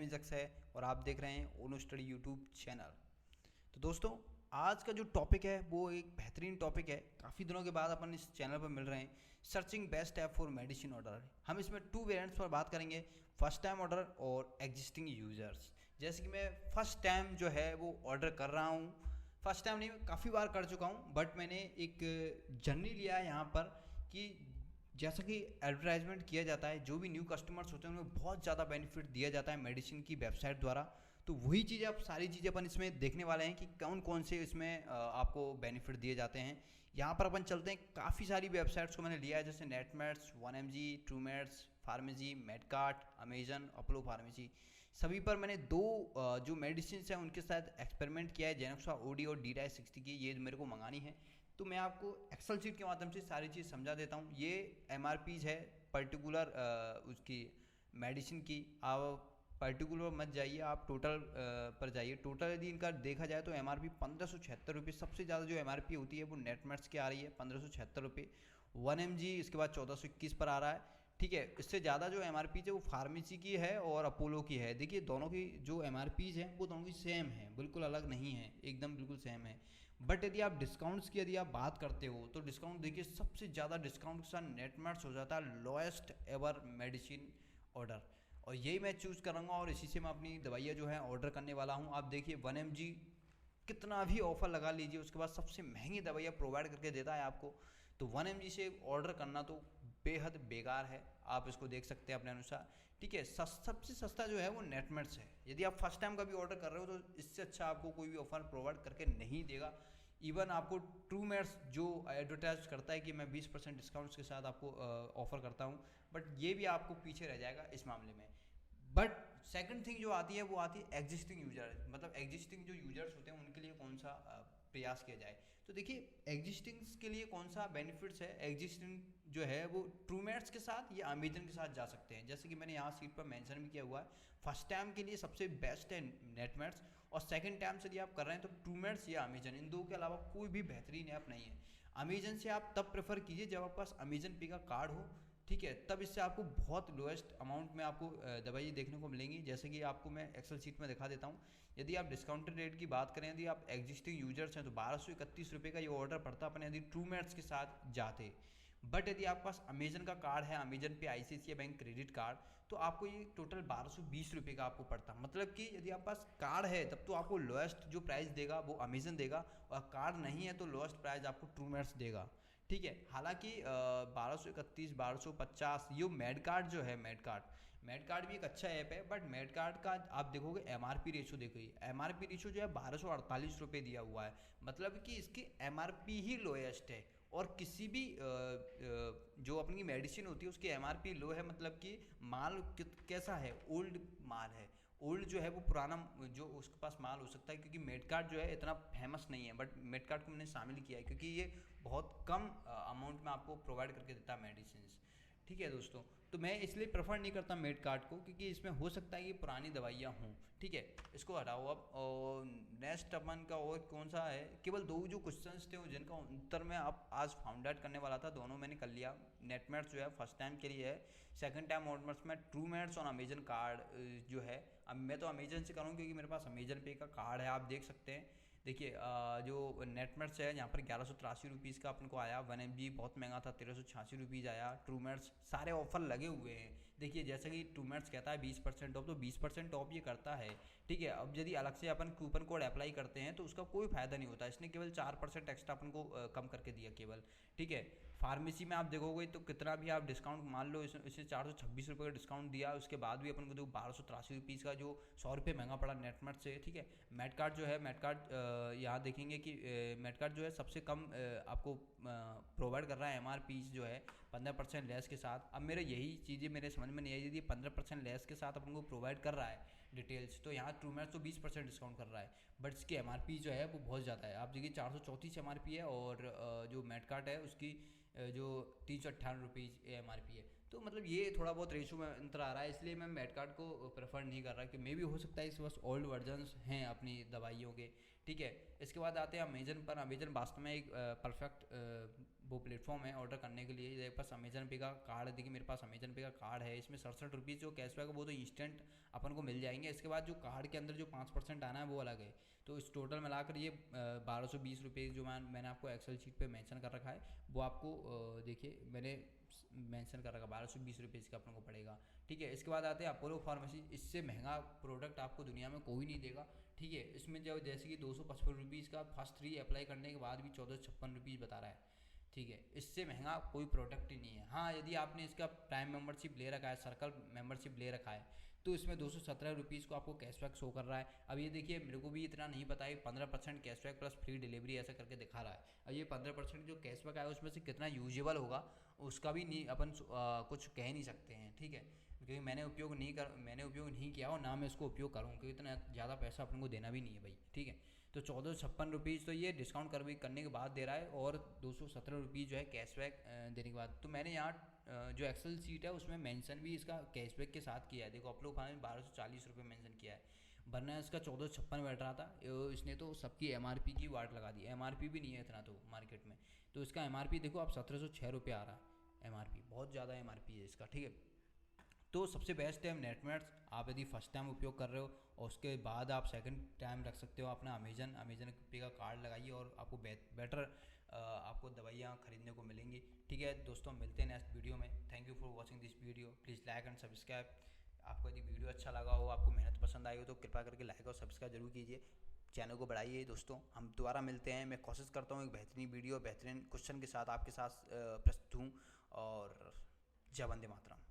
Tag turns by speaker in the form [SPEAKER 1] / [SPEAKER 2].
[SPEAKER 1] निजक्स है और आप देख रहे हैं ओनो स्टडी यूट्यूब चैनल। तो दोस्तों, आज का जो टॉपिक है वो एक बेहतरीन टॉपिक है। काफ़ी दिनों के बाद अपन इस चैनल पर मिल रहे हैं। Searching best app for medicine order. हम इसमें 2 वेरिएंट्स पर बात करेंगे, फर्स्ट टाइम ऑर्डर और एग्जिस्टिंग यूजर्स। जैसे कि मैं फर्स्ट टाइम जो है वो ऑर्डर कर रहा हूँ, फर्स्ट टाइम नहीं, मैं काफ़ी बार कर चुका हूँ, बट मैंने एक जर्नी लिया है यहाँ पर कि जैसा कि एडवर्टाइजमेंट किया जाता है, जो भी न्यू कस्टमर्स होते हैं उन्हें बहुत ज़्यादा बेनिफिट दिया जाता है मेडिसिन की वेबसाइट द्वारा। तो वही चीज़ें, अब सारी चीज़ें अपन इसमें देखने वाले हैं कि कौन कौन से इसमें आपको बेनिफिट दिए जाते हैं। यहाँ पर अपन चलते हैं, काफ़ी सारी वेबसाइट्स को मैंने लिया है, जैसे Netmeds, 1mg, Truemeds, pharmacy, Medkart, Amazon, Apollo pharmacy. सभी पर मैंने 2 जो मेडिसिन हैं उनके साथ एक्सपेरिमेंट किया है, जेनोक्सा ओडी और D-60 की। ये मेरे को मंगानी है, तो मैं आपको एक्सेल शीट के माध्यम से सारी चीज़ समझा देता हूँ। ये MRPs है पर्टिकुलर उसकी मेडिसिन की। आप पर्टिकुलर मत जाइए, आप टोटल पर जाइए। टोटल यदि इनका देखा जाए तो MRP 1576 रुपये, सबसे ज़्यादा जो MRP होती है वो नेटमेट्स की आ रही है 1576 रुपये। 1mg इसके बाद 1421 पर आ रहा है। ठीक है, इससे ज़्यादा जो MRP है वो फार्मेसी की है और अपोलो की है। देखिए, दोनों की जो MRPs हैं वो दोनों की सेम है, बिल्कुल अलग नहीं है, एकदम बिल्कुल सेम है। बट यदि आप डिस्काउंट्स की यदि आप बात करते हो तो डिस्काउंट देखिए, सबसे ज़्यादा डिस्काउंट के साथ नेटमेट्स हो जाता है लोएस्ट एवर मेडिसिन ऑर्डर, और यही मैं चूज़ करूँगा और इसी से मैं अपनी दवाइयाँ जो है ऑर्डर करने वाला हूँ। आप देखिए 1mg कितना भी ऑफर लगा लीजिए, उसके बाद सबसे महंगी दवाइयाँ प्रोवाइड करके देता है आपको। तो 1mg से ऑर्डर करना तो बेहद बेकार है, आप इसको देख सकते हैं अपने अनुसार। ठीक है, सबसे सस्ता जो है वो नेटमेट्स है। यदि आप फर्स्ट टाइम का भी ऑर्डर कर रहे हो तो इससे अच्छा आपको कोई भी ऑफर प्रोवाइड करके नहीं देगा। इवन आपको ट्रूमेट्स जो एडवर्टाइज करता है कि मैं 20% डिस्काउंट्स के साथ आपको ऑफर करता हूँ, बट ये भी आपको पीछे रह जाएगा इस मामले में। बट सेकंड थिंग जो आती है वो आती है एग्जिस्टिंग यूजर, मतलब एग्जिस्टिंग जो यूजर्स होते हैं उनके लिए कौन सा प्रयास किया जाए। तो देखिए, एग्जिस्टिंग्स के लिए कौन सा बेनिफिट्स है। एग्जिस्टिंग जो है वो ट्रूमेट्स के साथ या अमेजन के साथ जा सकते हैं, जैसे कि मैंने यहाँ सीट पर मेंशन भी किया हुआ है। फर्स्ट टाइम के लिए सबसे बेस्ट है नेटमेट्स, और सेकंड टाइम से यदि आप कर रहे हैं तो ट्रूमेट्स या अमेजन, इन दो के अलावा कोई भी बेहतरीन ऐप नहीं है। अमेजन से आप तब प्रेफर कीजिए जब आपके पास अमेजन पे का कार्ड हो, ठीक है, तब इससे आपको बहुत लोएस्ट अमाउंट में आपको दवाई देखने को मिलेंगी। जैसे कि आपको मैं एक्सेल शीट में दिखा देता हूँ। यदि आप डिस्काउंटेड रेट की बात करें, यदि आप एग्जिस्टिंग यूजर्स हैं तो 1231 रुपये का ये ऑर्डर पड़ता अपन यदि ट्रूमेट्स के साथ जाते। बट यदि आपके पास अमेजन का कार्ड है, अमेजन पे ICICI बैंक क्रेडिट कार्ड, तो आपको ये टोटल 1220 रुपये का आपको पड़ता। मतलब कि यदि आपके पास कार्ड है तब तो आपको लोएस्ट जो प्राइस देगा वो अमेजन देगा, और कार्ड नहीं है तो लोएस्ट प्राइस आपको ट्रूमेट्स देगा। ठीक है, हालांकि 1231, 1250, ये मेडकार्ट जो है, मेडकार्ट भी एक अच्छा ऐप है, बट मेडकार्ट का आप देखोगे MRP रेशो, देखिए MRP रेशो जो है 1248 रुपये दिया हुआ है। मतलब कि इसकी MRP ही लोएस्ट है, और किसी भी जो अपनी मेडिसिन होती है उसकी MRP लो है, मतलब कि माल कैसा है, ओल्ड माल है। ओल्ड जो है वो पुराना जो उसके पास माल हो सकता है, क्योंकि मेडकार्ट जो है इतना फेमस नहीं है, बट मेडकार्ट को मैंने शामिल किया है क्योंकि ये बहुत कम अमाउंट में आपको प्रोवाइड करके देता है मेडिसिन। ठीक है दोस्तों, तो मैं इसलिए प्रेफर नहीं करता मेडकार्ट को, क्योंकि इसमें हो सकता है कि पुरानी दवाइयाँ हों। ठीक है, इसको हटाओ अब। और नेक्स्ट अपन का और कौन सा है, केवल 2 जो क्वेश्चंस थे जिनका उत्तर मैं अब आज फाउंड आउट करने वाला था, दोनों मैंने कर लिया। नेटमेट्स जो है फर्स्ट टाइम के लिए है, सेकंड टाइम ऑनवर्ड्स में ट्रूमेट्स और अमेजन कार्ड जो है। अब मैं तो अमेजन से करूँ क्योंकि मेरे पास अमेजन पे का कार्ड है, आप देख सकते हैं। देखिए, जो नेटमेट्स है यहाँ पर 1183 रुपीज़ का अपन को आया। 1mg बहुत महंगा था, 1386 रुपीज़ आया। ट्रूमेट्स सारे ऑफर लगे हुए हैं। देखिए, जैसे कि ट्रूमेट्स कहता है 20% ऑफ, तो 20% ऑफ ये करता है। ठीक है, अब यदि अलग से अपन कूपन कोड अप्लाई करते हैं तो उसका कोई फायदा नहीं होता, इसने केवल 4% एक्स्ट्रा अपन को कम करके दिया केवल। ठीक है, फार्मेसी में आप देखोगे तो कितना भी आप डिस्काउंट मान लो, इसे 426 रुपये का डिस्काउंट दिया, उसके बाद भी अपन को देखो 1283 रुपीज़ का, जो 100 रुपये महंगा पड़ा नेटमेट से। ठीक है, मेडकार्ट जो है, मेडकार्ट यहाँ देखेंगे कि मेडकार्ट जो है सबसे कम आपको प्रोवाइड कर रहा है MRP जो है 15% लेस के साथ। अब मेरे यही चीज़ें मेरे समझ में नहीं आई, यदि 15% लेस के साथ अपन को प्रोवाइड कर रहा है डिटेल्स, तो यहाँ ट्रूमेट्स तो 20% डिस्काउंट कर रहा है, बट इसकी MRP जो है वो बहुत ज़्यादा है। आप देखिए 434 MRP है, और जो मेडकार्ट है उसकी जो 398 रुपीज़ MRP है। तो मतलब ये थोड़ा बहुत रेशो में अंतर आ रहा है, इसलिए मैं मेडकार्ट को प्रेफर नहीं कर रहा, कि मे भी हो सकता है इस बस ओल्ड वर्जन्स हैं अपनी दवाइयों के। ठीक है, इसके बाद आते हैं अमेजन पर। अमेजन वास्तव में एक परफेक्ट वो प्लेटफॉर्म है ऑर्डर करने के लिए। मेरे पास अमेजन पे का कार्ड है, देखिए मेरे पास अमेजन पे का कार्ड है, इसमें 67 रुपीज़ जो कैशबैक है वो तो इंस्टेंट अपन को मिल जाएंगे। इसके बाद जो कार्ड के अंदर जो 5% आना है वो अलग है। तो इस टोटल मिलाकर ये 1220 रुपये जो मैंने आपको एक्सेल शीट पे मेंशन कर रखा है, वो आपको देखिए मैंने मेंशन कर रखा, 1220 रुपये इसका अपन को पड़ेगा। ठीक है, इसके बाद आते हैं अपोलो फार्मेसी। इससे महंगा प्रोडक्ट आपको दुनिया में कोई नहीं देगा। ठीक है, इसमें जो जैसे कि 255 रुपीज़ का फर्स्ट 3 अप्लाई करने के बाद भी 1456 रुपीज़ बता रहा है। ठीक है, इससे महंगा कोई प्रोडक्ट ही नहीं है। हाँ, यदि आपने इसका प्राइम मेंबरशिप ले रखा है, सर्कल मेंबरशिप ले रखा है, तो इसमें 217 रुपीज़ को आपको कैशबैक शो कर रहा है। अब ये देखिए मेरे को भी इतना नहीं पता है, 15% कैशबैक प्लस फ्री डिलीवरी ऐसा करके दिखा रहा है। अब ये 15% जो कैशबैक आया उसमें से कितना यूजेबल होगा उसका भी नहीं अपन कुछ कह नहीं सकते हैं। ठीक है, क्योंकि मैंने उपयोग नहीं किया और ना मैं इसको उपयोग करूँ, क्योंकि इतना ज़्यादा पैसा अपन को देना भी नहीं है भाई। ठीक है, तो 1456 रुपीज़ तो ये डिस्काउंट करने के बाद दे रहा है, और 217 रुपीज़ जो है कैशबैक देने के बाद। तो मैंने यहाँ जो एक्सेल सीट है उसमें मेंशन भी इसका कैशबैक के साथ किया है। देखो अपोलो फार्मा में 1240 रुपये मेंशन किया है, वरना इसका 1456 बैठ रहा था। इसने तो सबकी MRP की वाट लगा दी, MRP भी नहीं है इतना तो मार्केट में। तो इसका MRP देखो आप 1706 रुपये आ रहा है MRP, बहुत ज़्यादा MRP है इसका। ठीक है, तो सबसे बेस्ट है नेटमेट्स। आप यदि फर्स्ट टाइम उपयोग कर रहे हो और उसके बाद आप सेकंड टाइम रख सकते हो अपना अमेजन पे का कार्ड लगाइए, और आपको बेटर आपको दवाइयाँ खरीदने को मिलेंगी। ठीक है दोस्तों, मिलते हैं नेक्स्ट वीडियो में। Thank you for watching this video. Please like and subscribe. आपको यदि वीडियो अच्छा लगा हो, आपको मेहनत पसंद आई हो, तो कृपया करके लाइक और सब्सक्राइब जरूर कीजिए, चैनल को बढ़ाइए। दोस्तों हम दोबारा मिलते हैं। मैं कोशिश करता हूँ एक बेहतरीन वीडियो बेहतरीन क्वेश्चन के साथ आपके साथ प्रस्तुत हूँ। और जय वंदे मातरम।